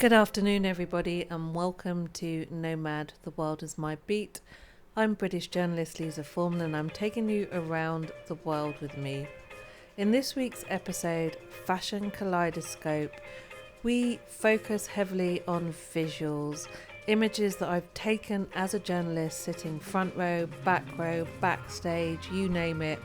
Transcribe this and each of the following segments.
Good afternoon, everybody, and welcome to Nomad, The World is My Beat. I'm British journalist Lisa Foreman, and I'm taking you around the world with me. In this week's episode, Fashion Kaleidoscope, we focus heavily on visuals, images that I've taken as a journalist sitting front row, backstage, you name it,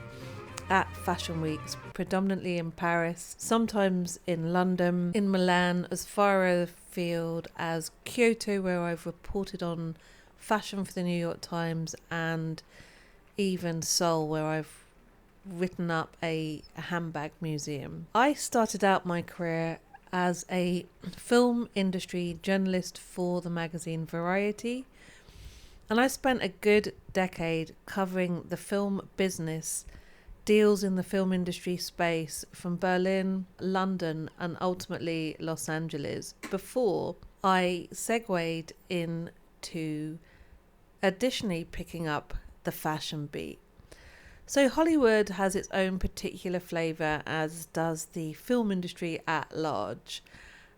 at fashion weeks, predominantly in Paris, sometimes in London, in Milan, as far afield as Kyoto, where I've reported on fashion for the New York Times, and even Seoul, where I've written up a handbag museum. I started out my career as a film industry journalist for the magazine Variety, and I spent a good decade covering the film business, deals in the film industry space from Berlin, London, and ultimately Los Angeles, before I segued into additionally picking up the fashion beat. So Hollywood has its own particular flavour, as does the film industry at large.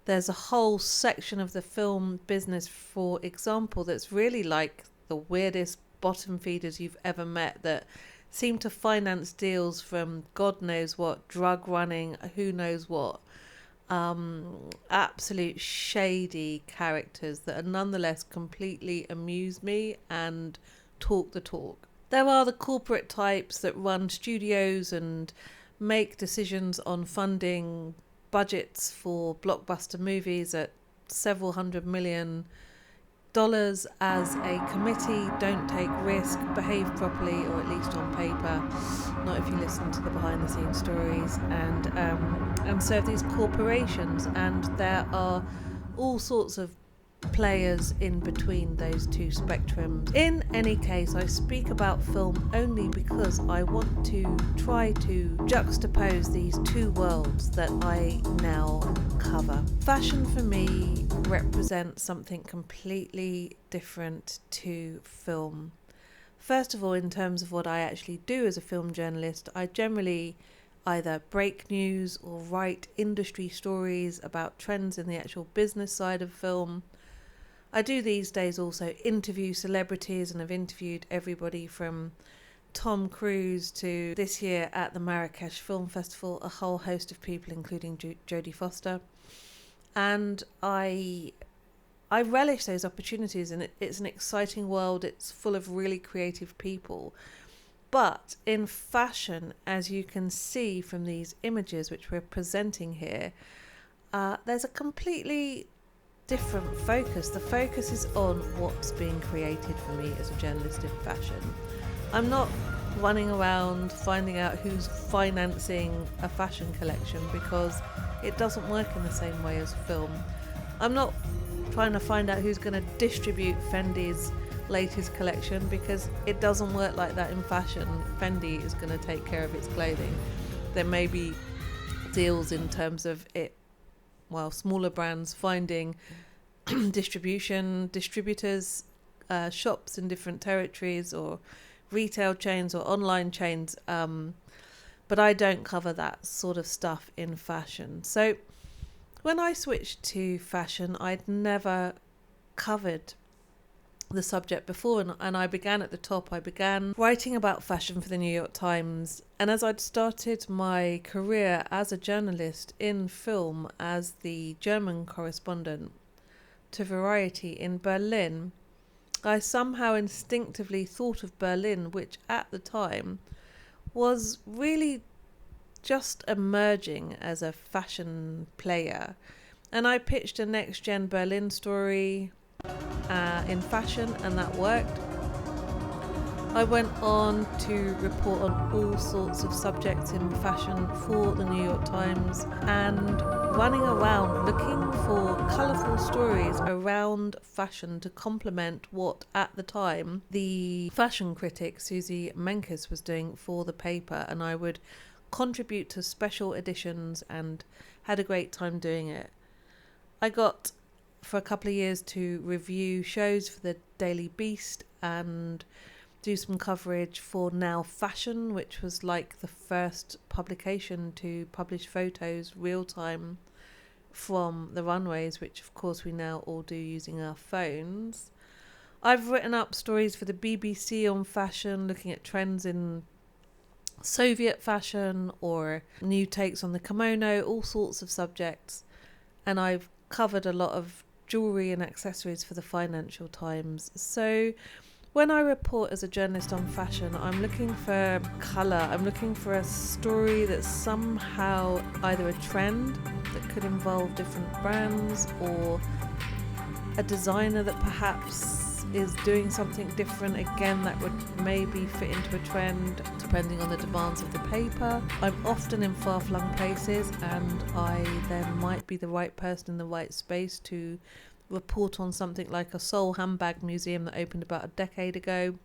There's a whole section of the film business, for example, that's really like the weirdest bottom feeders you've ever met, that seem to finance deals from God knows what, drug running, who knows what. Absolute shady characters that are nonetheless completely amuse me and talk the talk. There are the corporate types that run studios and make decisions on funding budgets for blockbuster movies at several $100 million as a committee, don't take risk, behave properly, or at least on paper, not if you listen to the behind the scenes stories, and serve these corporations. And there are all sorts of players in between those two spectrums. In any case, I speak about film only because I want to try to juxtapose these two worlds that I now cover. Fashion for me represents something completely different to film. First of all, in terms of what I actually do as a film journalist, I generally either break news or write industry stories about trends in the actual business side of film. I do these days also interview celebrities, and I've interviewed everybody from Tom Cruise to, this year at the Marrakesh Film Festival, a whole host of people, including Jodie Foster. And I relish those opportunities, and it's an exciting world. It's full of really creative people. But in fashion, as you can see from these images which we're presenting here, there's a completely different focus. The focus is on what's being created for me as a journalist in fashion. I'm not running around finding out who's financing a fashion collection, because it doesn't work in the same way as film. I'm not trying to find out who's going to distribute Fendi's latest collection, because it doesn't work like that in fashion. Fendi is going to take care of its clothing. There may be deals in terms of it, while smaller brands finding distributors, shops in different territories, or retail chains or online chains, but I don't cover that sort of stuff in fashion. So when I switched to fashion, I'd never covered the subject before, and I began at the top. I began writing about fashion for the New York Times, and as I'd started my career as a journalist in film as the German correspondent to Variety in Berlin, I somehow instinctively thought of Berlin, which at the time was really just emerging as a fashion player, and I pitched a next-gen Berlin story in fashion, and that worked. I went on to report on all sorts of subjects in fashion for the New York Times, and running around looking for colourful stories around fashion to complement what at the time the fashion critic Susie Menkes was doing for the paper, and I would contribute to special editions and had a great time doing it. I got for a couple of years to review shows for the Daily Beast and do some coverage for Now Fashion, which was like the first publication to publish photos real time from the runways, which of course we now all do using our phones. I've written up stories for the BBC on fashion, looking at trends in Soviet fashion or new takes on the kimono, all sorts of subjects. And I've covered a lot of jewellery and accessories for the Financial Times. So when I report as a journalist on fashion, I'm looking for colour. I'm looking for a story that's somehow either a trend that could involve different brands, or a designer that perhaps is doing something different, again, that would maybe fit into a trend depending on the demands of the paper. I'm often in far-flung places, and I then might be the right person in the right space to report on something like a Seoul handbag museum that opened about a decade ago.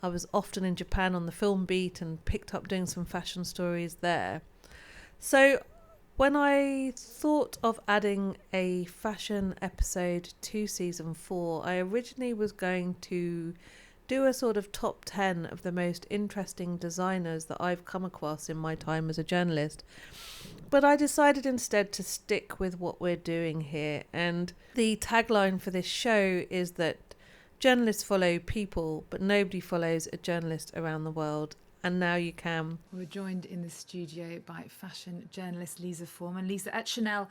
I was often in Japan on the film beat and picked up doing some fashion stories there. So when I thought of adding a fashion episode to season 4, I originally was going to do a sort of top 10 of the most interesting designers that I've come across in my time as a journalist. But I decided instead to stick with what we're doing here. And the tagline for this show is that journalists follow people, but nobody follows a journalist around the world. And now you can. We're joined in the studio by fashion journalist Lisa Foreman. Lisa, at Chanel,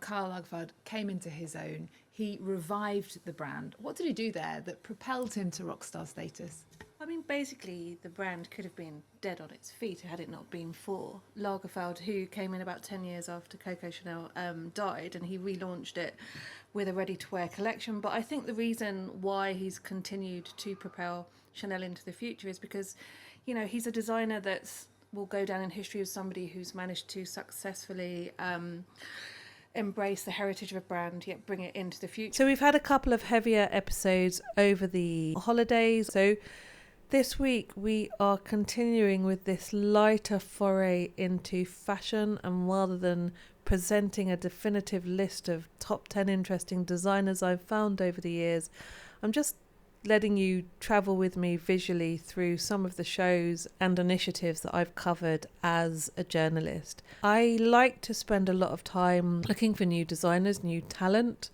Karl Lagerfeld came into his own. He revived the brand. What did he do there that propelled him to rock star status? I mean, basically, the brand could have been dead on its feet had it not been for Lagerfeld, who came in about 10 years after Coco Chanel died, and he relaunched it with a ready-to-wear collection. But I think the reason why he's continued to propel Chanel into the future is because, you know, he's a designer that will go down in history as somebody who's managed to successfully embrace the heritage of a brand, yet bring it into the future. So we've had a couple of heavier episodes over the holidays. So this week we are continuing with this lighter foray into fashion, and rather than presenting a definitive list of top 10 interesting designers I've found over the years, I'm just letting you travel with me visually through some of the shows and initiatives that I've covered as a journalist. I like to spend a lot of time looking for new designers, new talent.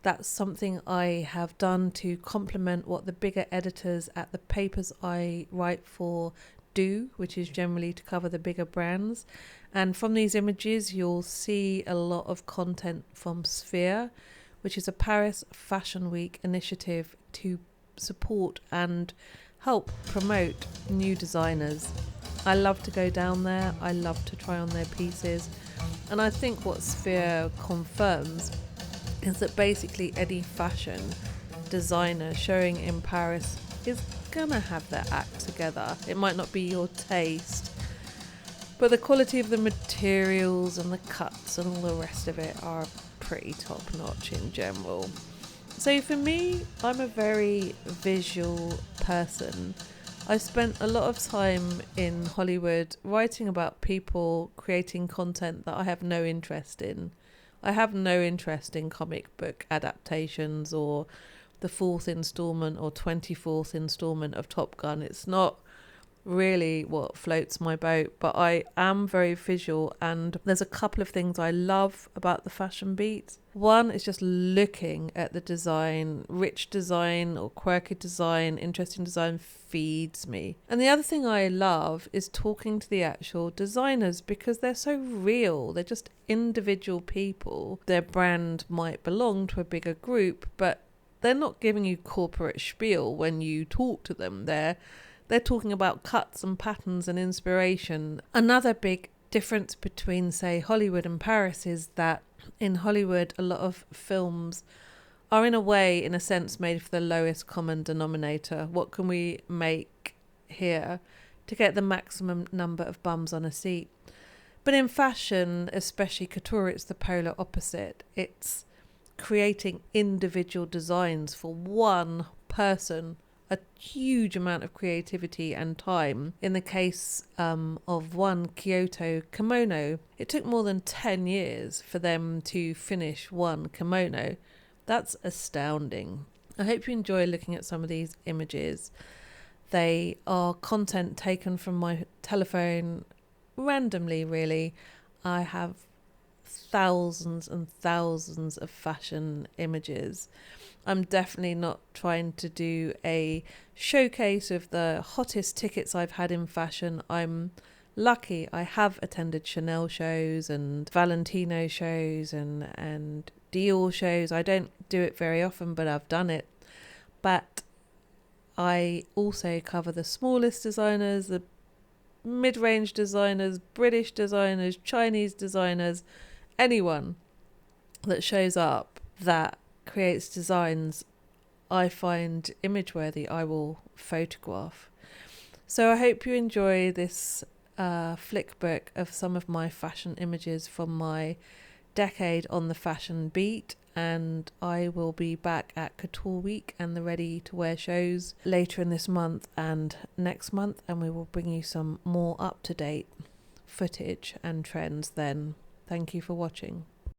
That's something I have done to complement what the bigger editors at the papers I write for do, which is generally to cover the bigger brands. And from these images, you'll see a lot of content from Sphere, which is a Paris Fashion Week initiative to support and help promote new designers. I love to go down there. I love to try on their pieces. And I think what Sphere confirms is that basically any fashion designer showing in Paris is gonna have their act together. It might not be your taste, but the quality of the materials and the cuts and all the rest of it are pretty top notch in general. So for me, I'm a very visual person. I spent a lot of time in Hollywood writing about people creating content that I have no interest in. I have no interest in comic book adaptations or the 4th installment or 24th installment of Top Gun. It's not really what floats my boat, but I am very visual, and there's a couple of things I love about the fashion beat. One is just looking at the design. Rich design or quirky design, interesting design feeds me. And the other thing I love is talking to the actual designers, because they're so real. They're just individual people. Their brand might belong to a bigger group, but they're not giving you corporate spiel when you talk to them. They're talking about cuts and patterns and inspiration. Another big difference between, say, Hollywood and Paris is that in Hollywood, a lot of films are in a sense, made for the lowest common denominator. What can we make here to get the maximum number of bums on a seat? But in fashion, especially couture, it's the polar opposite. It's creating individual designs for one person, a huge amount of creativity and time. In the case of one Kyoto kimono, it took more than 10 years for them to finish one kimono. That's astounding. I hope you enjoy looking at some of these images. They are content taken from my telephone randomly, really. I have thousands and thousands of fashion images. I'm definitely not trying to do a showcase of the hottest tickets I've had in fashion. I'm lucky I have attended Chanel shows and Valentino shows and Dior shows. I don't do it very often, but I've done it. But I also cover the smallest designers, the mid-range designers, British designers, Chinese designers, anyone that shows up that creates designs I find image worthy, I will photograph. So I hope you enjoy this flick book of some of my fashion images from my decade on the fashion beat, and I will be back at Couture Week and the ready to wear shows later in this month and next month, and we will bring you some more up-to-date footage and trends then. Thank you for watching.